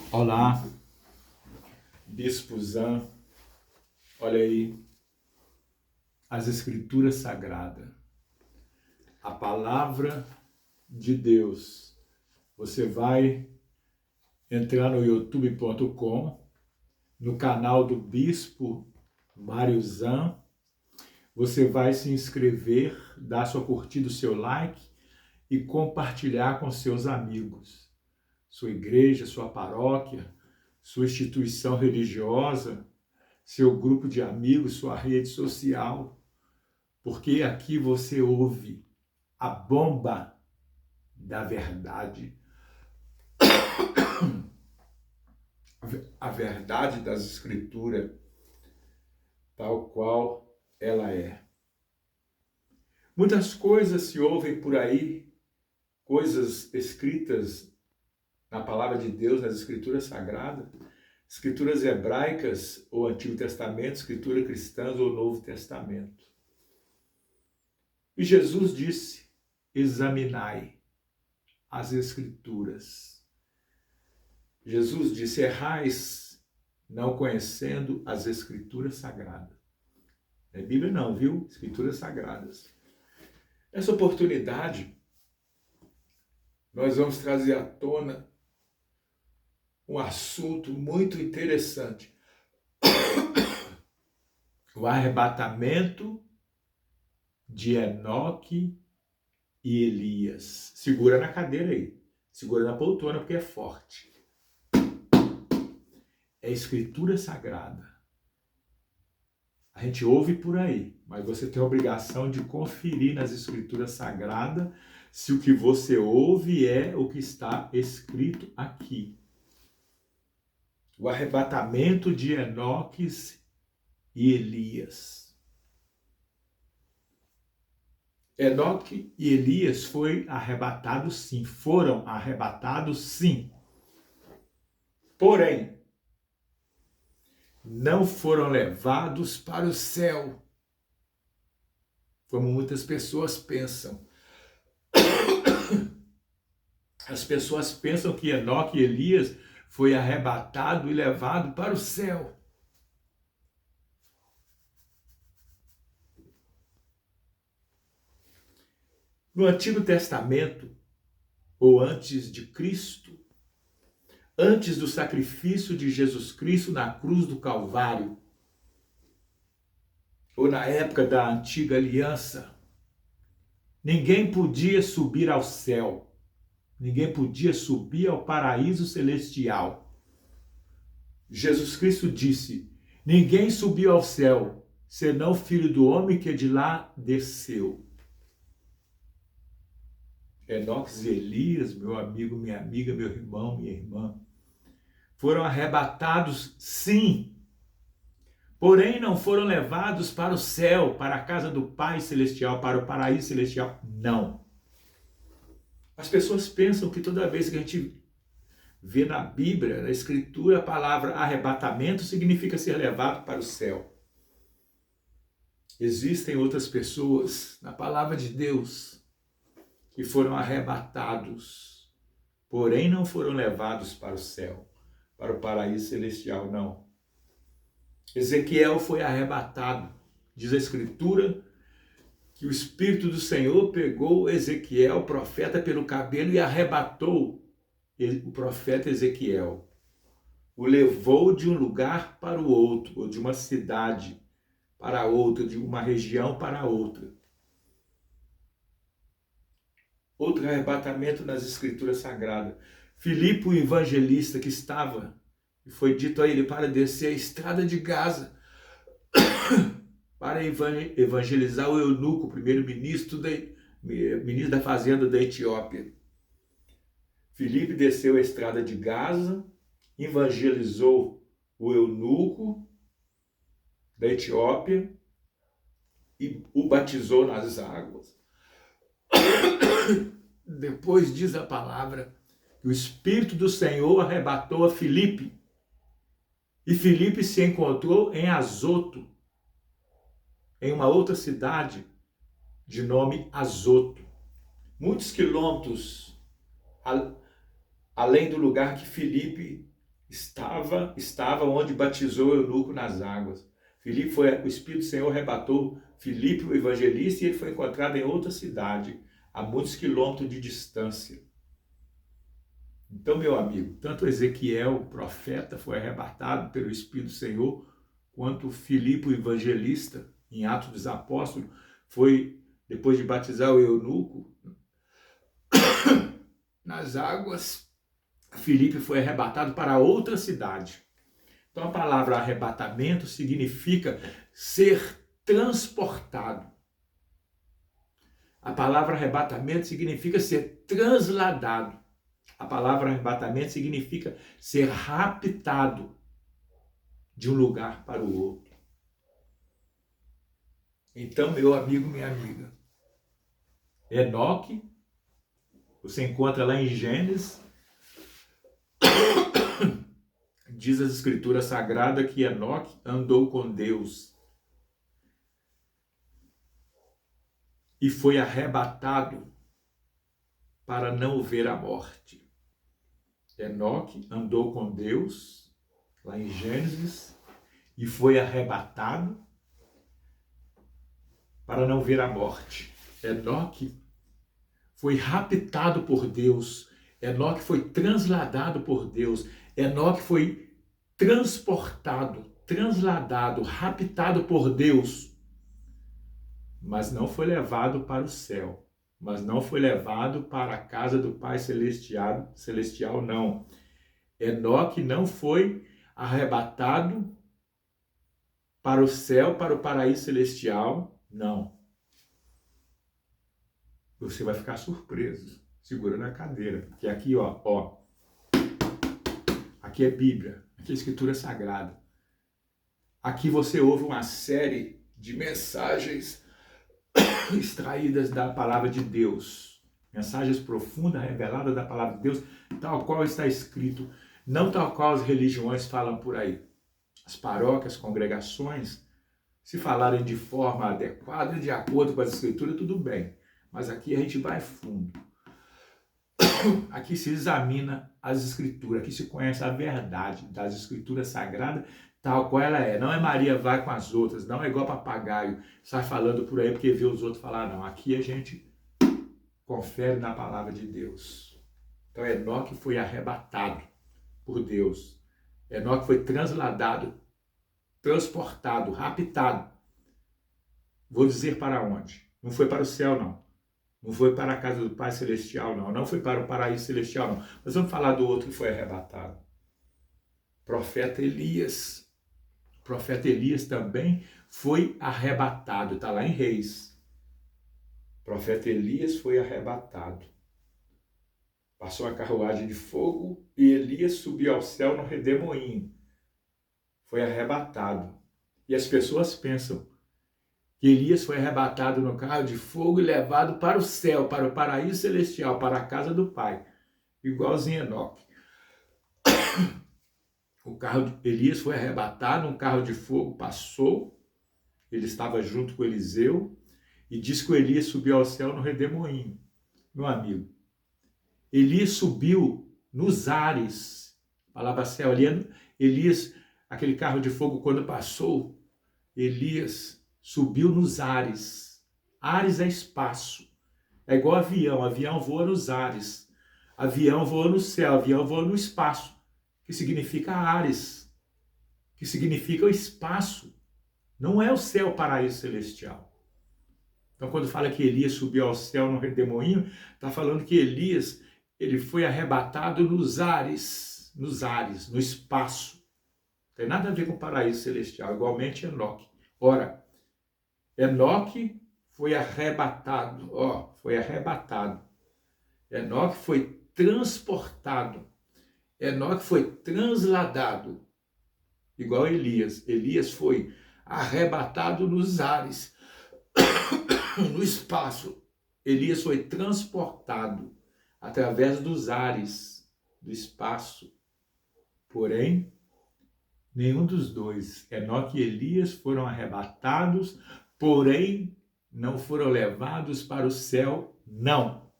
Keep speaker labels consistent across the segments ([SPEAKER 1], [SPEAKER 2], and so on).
[SPEAKER 1] Olá, Bispo Zan, olha aí, as Escrituras Sagradas, a Palavra de Deus. Você vai entrar no youtube.com, no canal do Bispo Mário Zan, você vai se inscrever, dar sua curtida, o seu like e compartilhar com seus amigos, sua igreja, sua paróquia, sua instituição religiosa, seu grupo de amigos, sua rede social, porque aqui você ouve a bomba da verdade, a verdade das Escrituras, tal qual ela é. Muitas coisas se ouvem por aí, coisas escritas na Palavra de Deus, nas Escrituras Sagradas, Escrituras hebraicas ou Antigo Testamento, Escritura cristãs ou Novo Testamento. E Jesus disse: examinai as Escrituras. Jesus disse: errais não conhecendo as Escrituras Sagradas. Não é Bíblia não, viu? Escrituras Sagradas. Nessa oportunidade, nós vamos trazer à tona um assunto muito interessante. O arrebatamento de Enoque e Elias. Segura na cadeira aí. Segura na poltrona porque é forte. É Escritura Sagrada. A gente ouve por aí, mas você tem a obrigação de conferir nas Escrituras Sagradas se o que você ouve é o que está escrito aqui. O arrebatamento de Enoque e Elias. Enoque e Elias foram arrebatados sim. Porém, não foram levados para o céu, como muitas pessoas pensam. As pessoas pensam que Enoque e Elias foi arrebatado e levado para o céu. No Antigo Testamento, ou antes de Cristo, antes do sacrifício de Jesus Cristo na cruz do Calvário, ou na época da antiga aliança, ninguém podia subir ao céu. Ninguém podia subir ao paraíso celestial. Jesus Cristo disse: ninguém subiu ao céu, senão o Filho do Homem que de lá desceu. Enoque e Elias, meu amigo, minha amiga, meu irmão, minha irmã, foram arrebatados, sim, porém não foram levados para o céu, para a casa do Pai Celestial, para o paraíso celestial, não. As pessoas pensam que toda vez que a gente vê na Bíblia, na Escritura, a palavra arrebatamento significa ser levado para o céu. Existem outras pessoas na palavra de Deus que foram arrebatados, porém não foram levados para o céu, para o paraíso celestial, não. Ezequiel foi arrebatado. Diz a Escritura que o Espírito do Senhor pegou Ezequiel, profeta, pelo cabelo e arrebatou o profeta Ezequiel. O levou de um lugar para o outro, ou de uma cidade para outra, de uma região para outra. Outro arrebatamento nas Escrituras Sagradas. Filipe, o evangelista que estava, e foi dito a ele para descer a estrada de Gaza para evangelizar o eunuco, primeiro-ministro ministro da fazenda da Etiópia. Filipe desceu a estrada de Gaza, evangelizou o eunuco da Etiópia e o batizou nas águas. Depois diz a palavra que o Espírito do Senhor arrebatou a Filipe. E Filipe se encontrou em Azoto, em uma outra cidade de nome Azoto, muitos quilômetros além do lugar que Filipe estava onde batizou o eunuco nas águas. O Espírito do Senhor arrebatou Filipe, o evangelista, e ele foi encontrado em outra cidade, a muitos quilômetros de distância. Então, meu amigo, tanto Ezequiel, o profeta, foi arrebatado pelo Espírito do Senhor, quanto Filipe, o evangelista, em Atos dos Apóstolos, foi, depois de batizar o eunuco nas águas, Filipe foi arrebatado para outra cidade. Então, a palavra arrebatamento significa ser transportado. A palavra arrebatamento significa ser transladado. A palavra arrebatamento significa ser raptado de um lugar para o outro. Então, meu amigo, minha amiga, Enoque, você encontra lá em Gênesis, diz as Escrituras Sagradas que Enoque andou com Deus e foi arrebatado para não ver a morte. Enoque andou com Deus, lá em Gênesis, e foi arrebatado para não ver a morte. Enoque foi raptado por Deus. Enoque foi transladado por Deus. Enoque foi transportado, transladado, raptado por Deus. Mas não foi levado para o céu. Mas não foi levado para a casa do Pai Celestial, não. Enoque não foi arrebatado para o céu, para o paraíso celestial, não. Você vai ficar surpreso, segurando a cadeira, porque aqui, ó, aqui é Bíblia, aqui é Escritura Sagrada. Aqui você ouve uma série de mensagens extraídas da palavra de Deus, mensagens profundas, reveladas da palavra de Deus, tal qual está escrito, não tal qual as religiões falam por aí. As paróquias, congregações, se falarem de forma adequada, de acordo com as escrituras, tudo bem. Mas aqui a gente vai fundo. Aqui se examina as escrituras, aqui se conhece a verdade das escrituras sagradas, tal qual ela é. Não é Maria vai com as outras, não é igual papagaio, sai falando por aí porque vê os outros falar, não. Aqui a gente confere na palavra de Deus. Então Enoque foi arrebatado por Deus. Enoque foi transladado, transportado, raptado. Vou dizer para onde? Não foi para o céu, não. Não foi para a casa do Pai Celestial, não. Não foi para o paraíso celestial, não. Mas vamos falar do outro que foi arrebatado. Profeta Elias. O profeta Elias também foi arrebatado. Está lá em Reis. O profeta Elias foi arrebatado. Passou a carruagem de fogo e Elias subiu ao céu no redemoinho. Foi arrebatado. E as pessoas pensam que Elias foi arrebatado no carro de fogo e levado para o céu, para o paraíso celestial, para a casa do Pai, igualzinho Enoque. Elias foi arrebatado, um carro de fogo passou, ele estava junto com Eliseu, e diz que o Elias subiu ao céu no redemoinho. Meu amigo, Elias subiu nos ares, a palavra céu, Elias, aquele carro de fogo quando passou, Elias subiu nos ares. Ares é espaço. É igual avião. Avião voa nos ares. Avião voa no céu. Avião voa no espaço. Que significa ares. Que significa o espaço. Não é o céu, paraíso celestial. Então, quando fala que Elias subiu ao céu no redemoinho, está falando que Elias ele foi arrebatado nos ares. Nos ares, no espaço. Não tem nada a ver com o paraíso celestial. Igualmente Enoque. Ora, Enoque foi arrebatado, foi arrebatado. Enoque foi transportado. Enoque foi transladado, igual Elias. Elias foi arrebatado nos ares, no espaço. Elias foi transportado através dos ares, do espaço. Porém, nenhum dos dois, Enoque e Elias, foram arrebatados, porém, não foram levados para o céu, não.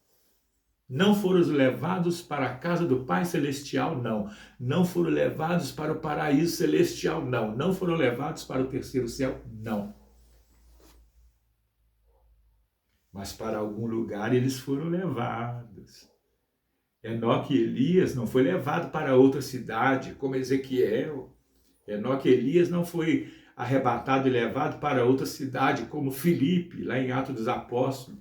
[SPEAKER 1] Não foram levados para a casa do Pai Celestial, não. Não foram levados para o paraíso celestial, não. Não foram levados para o terceiro céu, não. Mas para algum lugar eles foram levados. Enoque e Elias não foi levado para outra cidade, como Ezequiel. Enoque e Elias não foi arrebatado e levado para outra cidade, como Filipe, lá em Atos dos Apóstolos,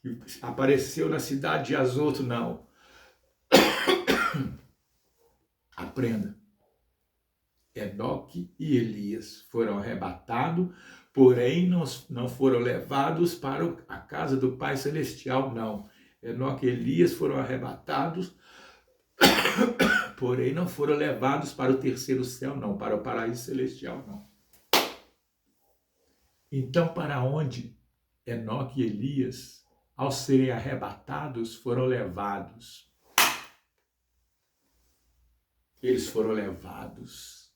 [SPEAKER 1] que apareceu na cidade de Azoto, não. Aprenda. Enoque e Elias foram arrebatados, porém não foram levados para a casa do Pai Celestial, não. Enoque e Elias foram arrebatados, porém não foram levados para o terceiro céu, não, para o paraíso celestial, não. Então, para onde Enoque e Elias, ao serem arrebatados, foram levados? Eles foram levados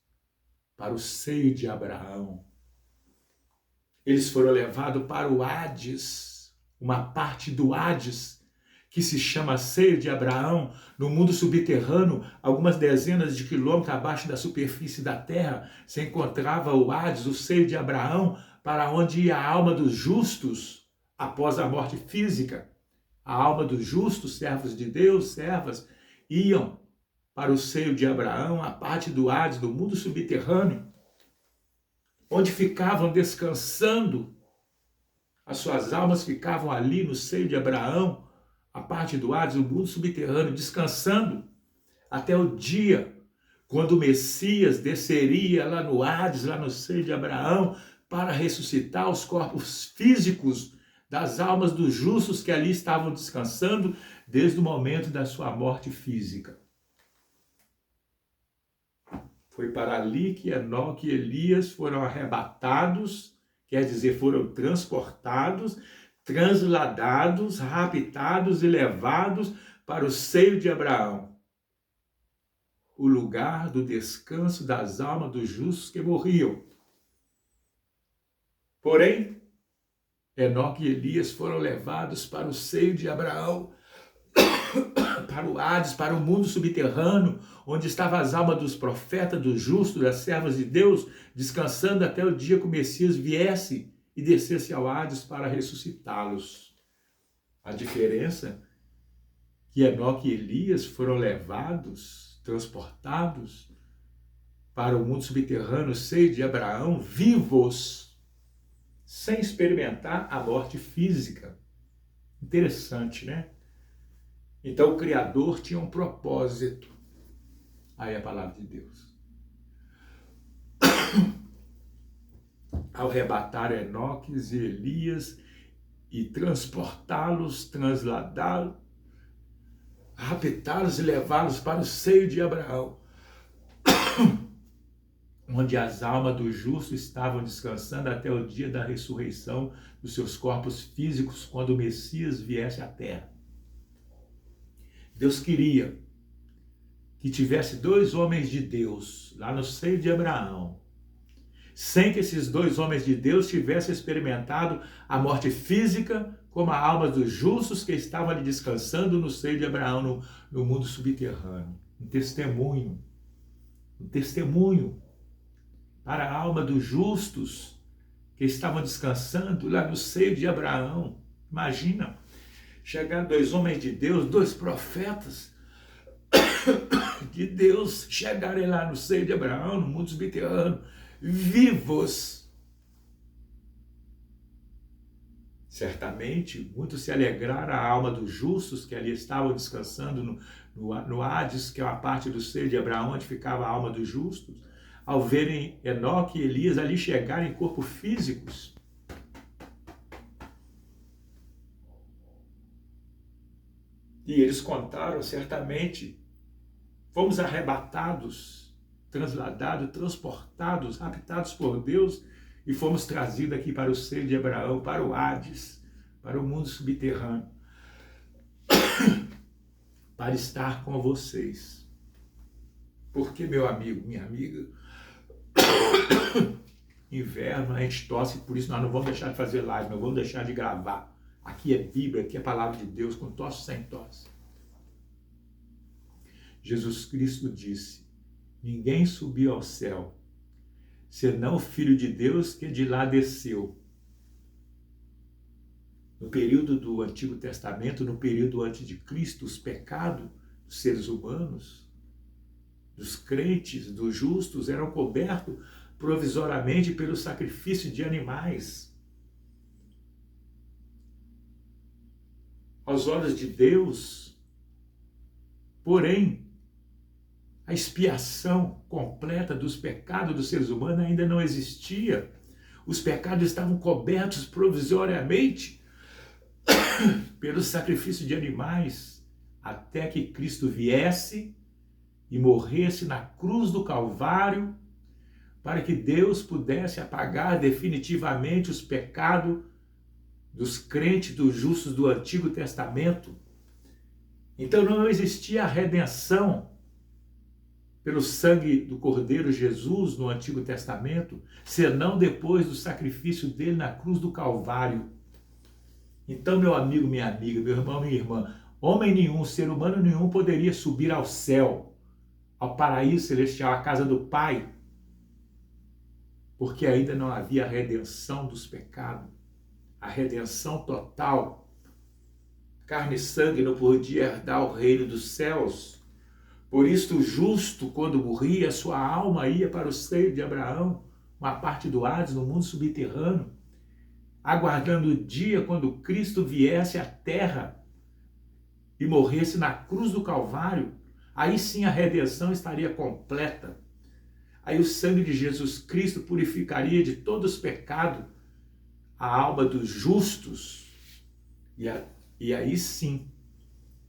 [SPEAKER 1] para o seio de Abraão. Eles foram levados para o Hades, uma parte do Hades, que se chama seio de Abraão, no mundo subterrâneo, algumas dezenas de quilômetros abaixo da superfície da terra, se encontrava o Hades, o seio de Abraão, para onde ia a alma dos justos após a morte física. A alma dos justos, servos de Deus, servas, iam para o seio de Abraão, a parte do Hades, do mundo subterrâneo, onde ficavam descansando. As suas almas ficavam ali no seio de Abraão, a parte do Hades, o mundo subterrâneo, descansando até o dia quando o Messias desceria lá no Hades, lá no seio de Abraão, para ressuscitar os corpos físicos das almas dos justos que ali estavam descansando desde o momento da sua morte física. Foi para ali que Enoque e Elias foram arrebatados, quer dizer, foram transportados, transladados, raptados e levados para o seio de Abraão, o lugar do descanso das almas dos justos que morriam. Porém, Enoque e Elias foram levados para o seio de Abraão, para o Hades, para o mundo subterrâneo, onde estavam as almas dos profetas, dos justos, das servas de Deus, descansando até o dia que o Messias viesse e descesse ao Hades para ressuscitá-los. A diferença é que Enoque e Elias foram levados, transportados para o mundo subterrâneo, seio de Abraão, vivos, sem experimentar a morte física. Interessante, né? Então o Criador tinha um propósito. Aí é a palavra de Deus. Ao arrebatar Enoque e Elias e transportá-los, trasladá-los, raptá-los e levá-los para o seio de Abraão, onde as almas dos justos estavam descansando até o dia da ressurreição dos seus corpos físicos, quando o Messias viesse à terra. Deus queria que tivesse 2 homens de Deus lá no seio de Abraão, sem que esses 2 homens de Deus tivessem experimentado a morte física, como a alma dos justos que estavam ali descansando no seio de Abraão, no mundo subterrâneo. Um testemunho para a alma dos justos que estavam descansando lá no seio de Abraão. Imagina, chegar 2 homens de Deus, 2 profetas de Deus, chegarem lá no seio de Abraão, no mundo subterrâneo, vivos. Certamente, muito se alegraram a alma dos justos que ali estavam descansando no Hades, que é uma parte do seio de Abraão, onde ficava a alma dos justos, ao verem Enoque e Elias ali chegarem em corpos físicos. E eles contaram, certamente, fomos arrebatados, transladados, transportados, raptados por Deus e fomos trazidos aqui para o seio de Abraão, para o Hades, para o mundo subterrâneo, para estar com vocês. Porque, meu amigo, minha amiga, inverno a gente tosse, por isso nós não vamos deixar de fazer live, não vamos deixar de gravar. Aqui é Bíblia, aqui é a palavra de Deus, com tosse sem tosse. Jesus Cristo disse: ninguém subiu ao céu, senão o Filho de Deus que de lá desceu. No período do Antigo Testamento, no período antes de Cristo, os pecados dos seres humanos, dos crentes, dos justos, eram cobertos provisoriamente pelo sacrifício de animais. Aos olhos de Deus, porém, a expiação completa dos pecados dos seres humanos ainda não existia. Os pecados estavam cobertos provisoriamente pelo sacrifício de animais, até que Cristo viesse e morresse na cruz do Calvário, para que Deus pudesse apagar definitivamente os pecados dos crentes, dos justos do Antigo Testamento. Então não existia a redenção pelo sangue do Cordeiro Jesus no Antigo Testamento, senão depois do sacrifício dele na cruz do Calvário. Então, meu amigo, minha amiga, meu irmão, minha irmã, homem nenhum, ser humano nenhum poderia subir ao céu, ao paraíso celestial, à casa do Pai, porque ainda não havia a redenção dos pecados, a redenção total. Carne e sangue não podia herdar o reino dos céus. Por isso o justo, quando morria, sua alma ia para o seio de Abraão, uma parte do Hades, no mundo subterrâneo, aguardando o dia quando Cristo viesse à terra e morresse na cruz do Calvário. Aí sim a redenção estaria completa. Aí o sangue de Jesus Cristo purificaria de todos os pecados a alma dos justos. E aí sim,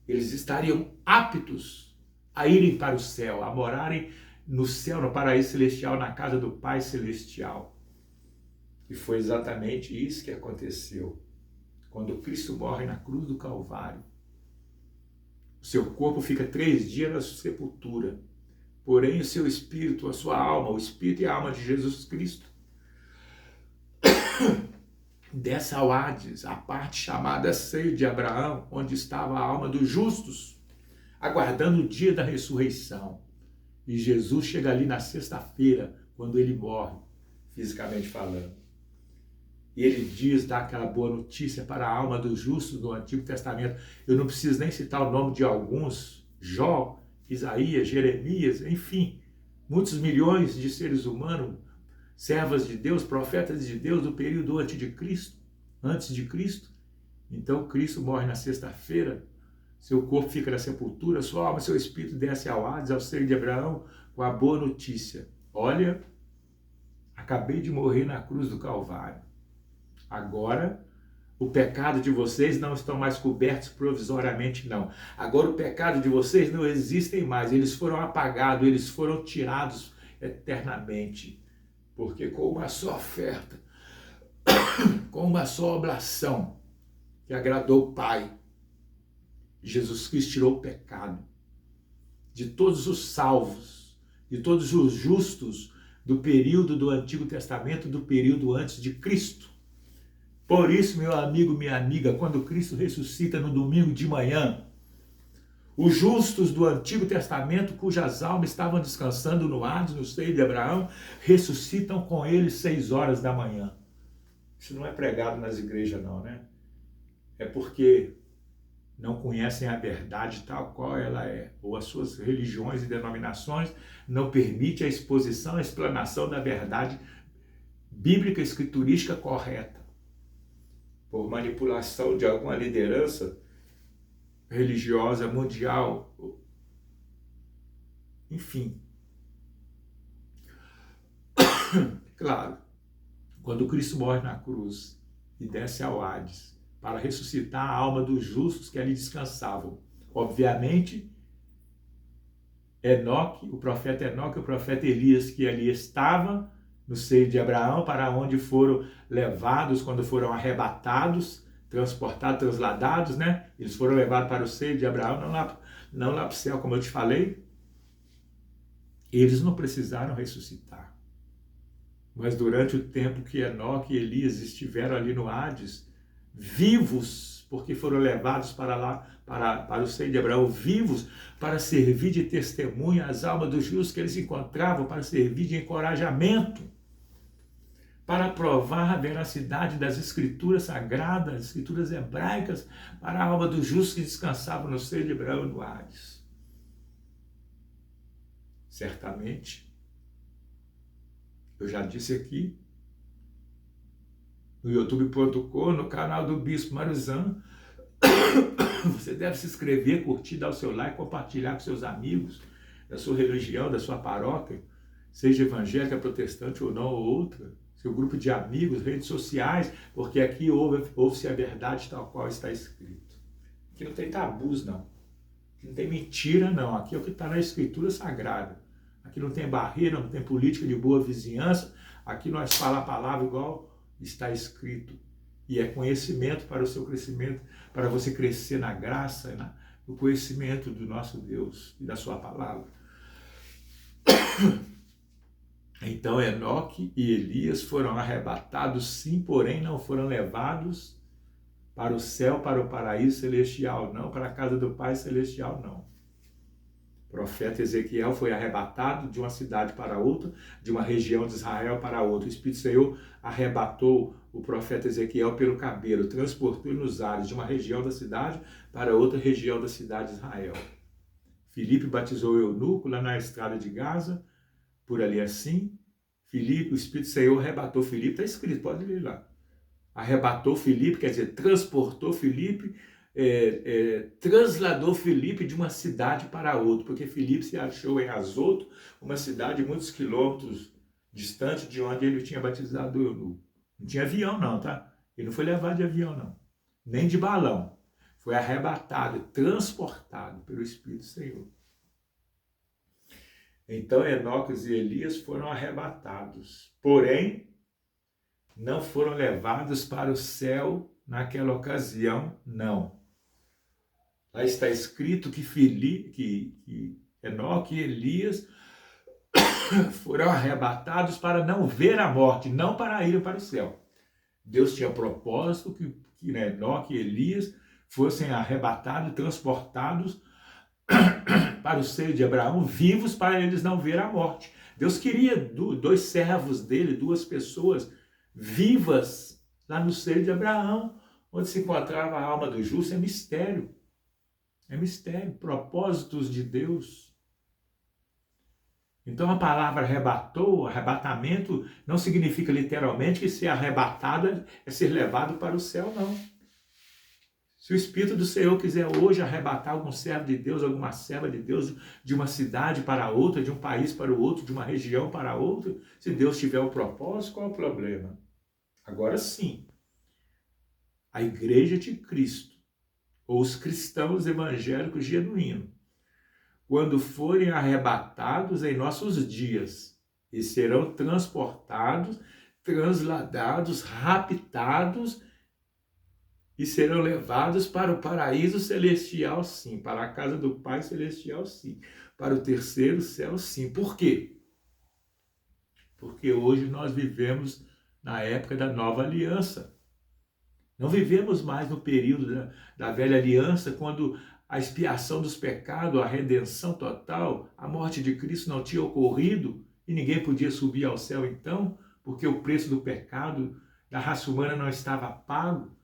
[SPEAKER 1] eles estariam aptos a irem para o céu, a morarem no céu, no paraíso celestial, na casa do Pai celestial. E foi exatamente isso que aconteceu. Quando Cristo morre na cruz do Calvário, o seu corpo fica 3 dias na sepultura. Porém, o seu espírito, a sua alma, o espírito e a alma de Jesus Cristo, desce ao Hades, a parte chamada seio de Abraão, onde estava a alma dos justos, aguardando o dia da ressurreição. E Jesus chega ali na sexta-feira, quando ele morre, fisicamente falando. E ele diz, dá aquela boa notícia para a alma dos justos do Antigo Testamento. Eu não preciso nem citar o nome de alguns, Jó, Isaías, Jeremias, enfim, muitos milhões de seres humanos, servas de Deus, profetas de Deus do período antes de Cristo. Então Cristo morre na sexta-feira, seu corpo fica na sepultura, sua alma, seu espírito desce ao Hades, ao seio de Abraão, com a boa notícia. Olha, acabei de morrer na cruz do Calvário. Agora, o pecado de vocês não estão mais cobertos provisoriamente, não. Agora o pecado de vocês não existem mais. Eles foram apagados, eles foram tirados eternamente. Porque com uma só oferta, com uma só oblação que agradou o Pai, Jesus Cristo tirou o pecado de todos os salvos, de todos os justos do período do Antigo Testamento, do período antes de Cristo. Por isso, meu amigo, minha amiga, quando Cristo ressuscita no domingo de manhã, os justos do Antigo Testamento, cujas almas estavam descansando no Hades, no seio de Abraão, ressuscitam com ele 6 horas da manhã. Isso não é pregado nas igrejas, não, né? É porque não conhecem a verdade tal qual ela é, ou as suas religiões e denominações não permitem a exposição, a explanação da verdade bíblica, escriturística correta. Por manipulação de alguma liderança religiosa mundial, enfim. Claro, quando Cristo morre na cruz e desce ao Hades para ressuscitar a alma dos justos que ali descansavam, obviamente, Enoque, o profeta Elias, que ali estava no seio de Abraão, para onde foram levados quando foram arrebatados, transportados, trasladados, né? Eles foram levados para o seio de Abraão, não lá para o céu, como eu te falei. Eles não precisaram ressuscitar. Mas durante o tempo que Enoque e Elias estiveram ali no Hades, vivos, porque foram levados para lá, para o seio de Abraão, vivos, para servir de testemunha às almas dos justos que eles encontravam, para servir de encorajamento, para provar a veracidade das escrituras sagradas, escrituras hebraicas, para a alma dos justos que descansavam no seio de Abraão e no Hades. Certamente, eu já disse aqui, no youtube.com, no canal do Bispo Maruzan, você deve se inscrever, curtir, dar o seu like, compartilhar com seus amigos, da sua religião, da sua paróquia, seja evangélica, protestante ou não, ou outra, seu grupo de amigos, redes sociais, porque aqui ouve-se a verdade tal qual está escrito. Aqui não tem tabus, não. Aqui não tem mentira, não. Aqui é o que está na Escritura Sagrada. Aqui não tem barreira, não tem política de boa vizinhança. Aqui nós falamos a palavra igual está escrito. E é conhecimento para o seu crescimento, para você crescer na graça, no conhecimento do nosso Deus e da sua palavra. Então Enoque e Elias foram arrebatados, sim, porém não foram levados para o céu, para o paraíso celestial, não, para a casa do Pai celestial, não. O profeta Ezequiel foi arrebatado de uma cidade para outra, de uma região de Israel para outra. O Espírito do Senhor arrebatou o profeta Ezequiel pelo cabelo, transportou ele nos ares de uma região da cidade para outra região da cidade de Israel. Filipe batizou o eunuco lá na estrada de Gaza, por ali assim. Filipe, o Espírito do Senhor arrebatou Filipe, está escrito, pode ler lá. Arrebatou Filipe, quer dizer, transportou Filipe, transladou Filipe de uma cidade para outra, porque Filipe se achou em Azoto, uma cidade muitos quilômetros distante de onde ele tinha batizado o eunuco. Não tinha avião não, tá? Ele não foi levado de avião não, nem de balão. Foi arrebatado, transportado pelo Espírito do Senhor. Então Enoque e Elias foram arrebatados, porém não foram levados para o céu naquela ocasião, não. Lá está escrito que Enoque e Elias foram arrebatados para não ver a morte, não para ir para o céu. Deus tinha propósito que Enoque e Elias fossem arrebatados, transportados para o seio de Abraão, vivos, para eles não ver a morte. Deus queria dois servos dele, duas pessoas vivas lá no seio de Abraão, onde se encontrava a alma do justo. É mistério. É mistério, propósitos de Deus. Então a palavra arrebatou, arrebatamento, não significa literalmente que ser arrebatado é ser levado para o céu, não. Se o Espírito do Senhor quiser hoje arrebatar algum servo de Deus, alguma serva de Deus, de uma cidade para outra, de um país para o outro, de uma região para outra, se Deus tiver o propósito, qual é o problema? Agora sim, a Igreja de Cristo, ou os cristãos evangélicos genuínos, quando forem arrebatados em nossos dias, e serão transportados, transladados, raptados, e serão levados para o paraíso celestial, sim, para a casa do Pai celestial, sim, para o terceiro céu, sim. Por quê? Porque hoje nós vivemos na época da nova aliança. Não vivemos mais no período da velha aliança, quando a expiação dos pecados, a redenção total, a morte de Cristo não tinha ocorrido e ninguém podia subir ao céu então, porque o preço do pecado da raça humana não estava pago.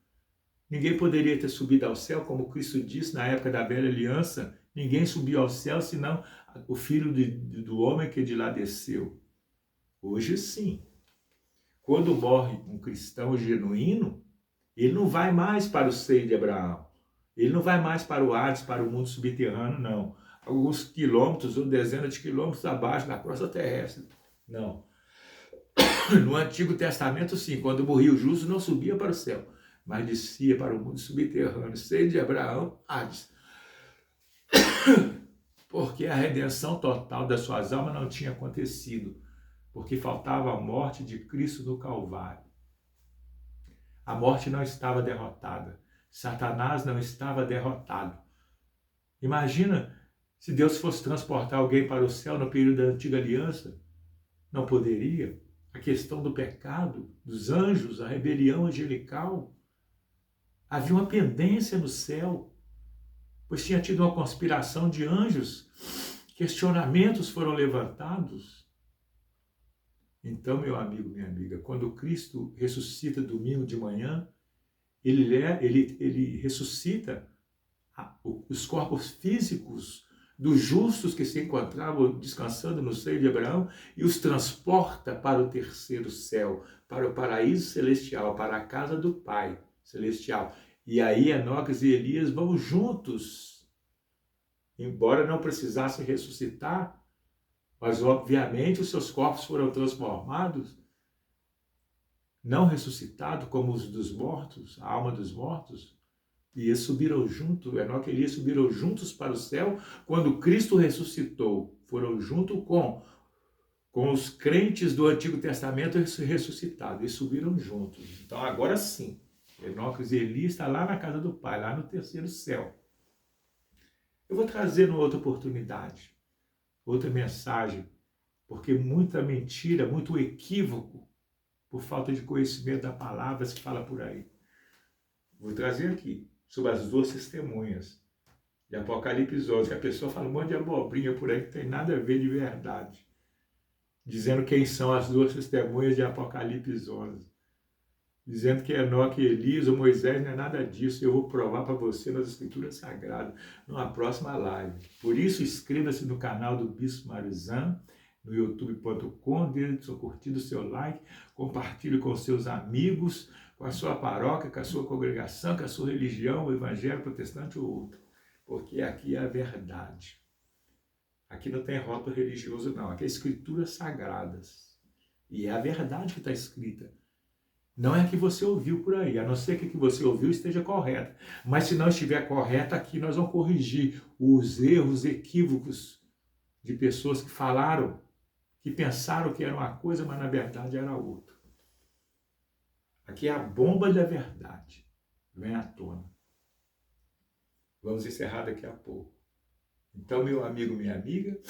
[SPEAKER 1] Ninguém poderia ter subido ao céu, como Cristo disse na época da velha aliança. Ninguém subiu ao céu, senão o Filho do homem que de lá desceu. Hoje sim. Quando morre um cristão genuíno, ele não vai mais para o seio de Abraão. Ele não vai mais para o Hades, para o mundo subterrâneo, não. Alguns quilômetros ou dezenas de quilômetros abaixo da crosta terrestre. Não. No Antigo Testamento, sim, quando morria o justo, não subia para o céu, mas descia para o mundo subterrâneo, seio de Abraão, Hades. Porque a redenção total das suas almas não tinha acontecido, porque faltava a morte de Cristo no Calvário. A morte não estava derrotada, Satanás não estava derrotado. Imagina se Deus fosse transportar alguém para o céu no período da Antiga Aliança. Não poderia. A questão do pecado, dos anjos, a rebelião angelical, Havia uma pendência no céu, pois tinha tido uma conspiração de anjos, questionamentos foram levantados. Então, meu amigo, minha amiga, quando Cristo ressuscita domingo de manhã, ele ressuscita os corpos físicos dos justos que se encontravam descansando no seio de Abraão e os transporta para o terceiro céu, para o paraíso celestial, para a casa do Pai celestial. E aí Enoque e Elias vão juntos, embora não precisassem ressuscitar, mas obviamente os seus corpos foram transformados, não ressuscitados como os dos mortos, a alma dos mortos, e eles subiram juntos, Enoque e Elias subiram juntos para o céu, quando Cristo ressuscitou, foram junto com os crentes do Antigo Testamento ressuscitados, e subiram juntos. Então agora sim, Enoque e Elias estão lá na casa do Pai, lá no terceiro céu. Eu vou trazer numa outra oportunidade, outra mensagem, porque muita mentira, muito equívoco, por falta de conhecimento da palavra, se fala por aí. Vou trazer aqui, sobre as duas testemunhas de Apocalipse 11, que a pessoa fala um monte de abobrinha por aí que tem nada a ver de verdade, dizendo quem são as duas testemunhas de Apocalipse 11, dizendo que Enoque e Elias ou Moisés não é nada disso. Eu vou provar para você nas Escrituras Sagradas, numa próxima live. Por isso, inscreva-se no canal do Bispo Marizan, no youtube.com, dê seu curtido, seu like, compartilhe com seus amigos, com a sua paróquia, com a sua congregação, com a sua religião, o evangelho protestante ou outro. Porque aqui é a verdade. Aqui não tem rótulo religioso, não. Aqui é escrituras sagradas. E é a verdade que está escrita. Não é a que você ouviu por aí, a não ser que o que você ouviu esteja correta. Mas se não estiver correta, aqui nós vamos corrigir os erros, os equívocos de pessoas que falaram, que pensaram que era uma coisa, mas na verdade era outra. Aqui é a bomba da verdade. Vem à tona. Vamos encerrar daqui a pouco. Então, meu amigo, minha amiga,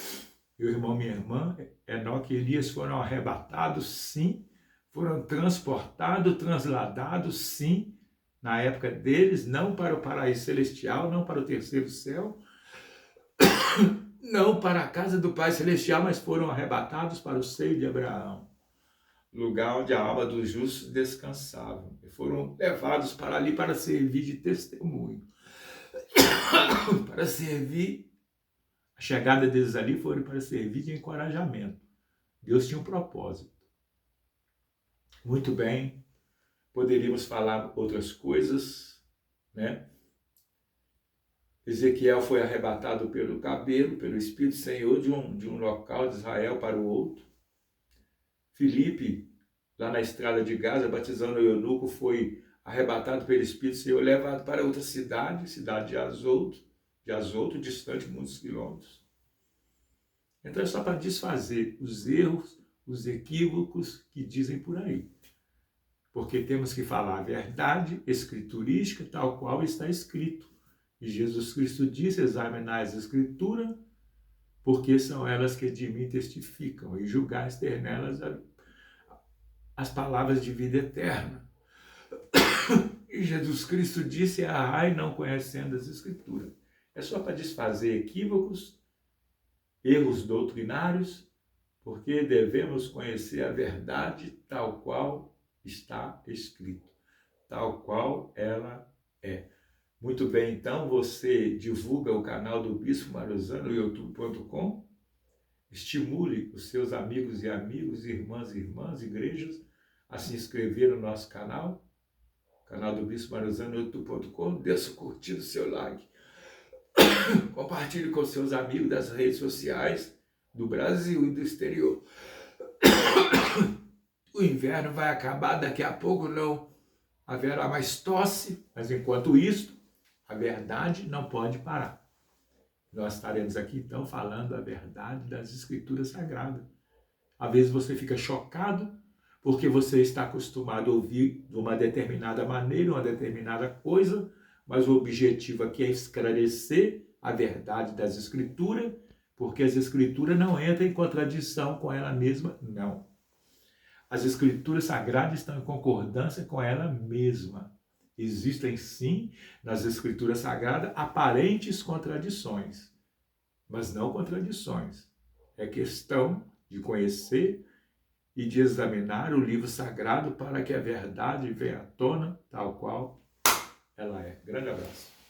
[SPEAKER 1] meu irmão, minha irmã, Enoque e Elias foram arrebatados, sim. Foram transportados, transladados, sim, na época deles, não para o paraíso celestial, não para o terceiro céu, não para a casa do Pai Celestial, mas foram arrebatados para o seio de Abraão, lugar onde a alma dos justos descansava. E foram levados para ali para servir de testemunho, para servir, a chegada deles ali foi para servir de encorajamento. Deus tinha um propósito. Muito bem, poderíamos falar outras coisas, né? Ezequiel foi arrebatado pelo cabelo, pelo Espírito Senhor, de um local de Israel para o outro. Filipe, lá na estrada de Gaza, batizando o eunuco, foi arrebatado pelo Espírito Senhor, levado para outra cidade, cidade de Azoto, distante muitos quilômetros. Então é só para desfazer os erros, os equívocos que dizem por aí. Porque temos que falar a verdade escriturística, tal qual está escrito. E Jesus Cristo disse: examinai as Escrituras, porque são elas que de mim testificam, e julgais ter nelas as palavras de vida eterna. E Jesus Cristo disse: arrai não conhecendo as Escrituras. É só para desfazer equívocos, erros doutrinários, porque devemos conhecer a verdade tal qual está escrito, tal qual ela é. Muito bem, então você divulga o canal do Bispo Marizan no youtube.com, estimule os seus amigos, irmãs e irmãs, igrejas, a se inscrever no nosso canal do Bispo Marizan no youtube.com, dê seu curtido, seu like, compartilhe com seus amigos das redes sociais do Brasil e do exterior. O inverno vai acabar, daqui a pouco não haverá mais tosse, mas enquanto isso, a verdade não pode parar. Nós estaremos aqui então falando a verdade das Escrituras Sagradas. Às vezes você fica chocado porque você está acostumado a ouvir de uma determinada maneira, uma determinada coisa, mas o objetivo aqui é esclarecer a verdade das Escrituras, porque as Escrituras não entram em contradição com ela mesma, não. As Escrituras Sagradas estão em concordância com ela mesma. Existem sim, nas Escrituras Sagradas, aparentes contradições, mas não contradições. É questão de conhecer e de examinar o livro sagrado para que a verdade venha à tona tal qual ela é. Grande abraço.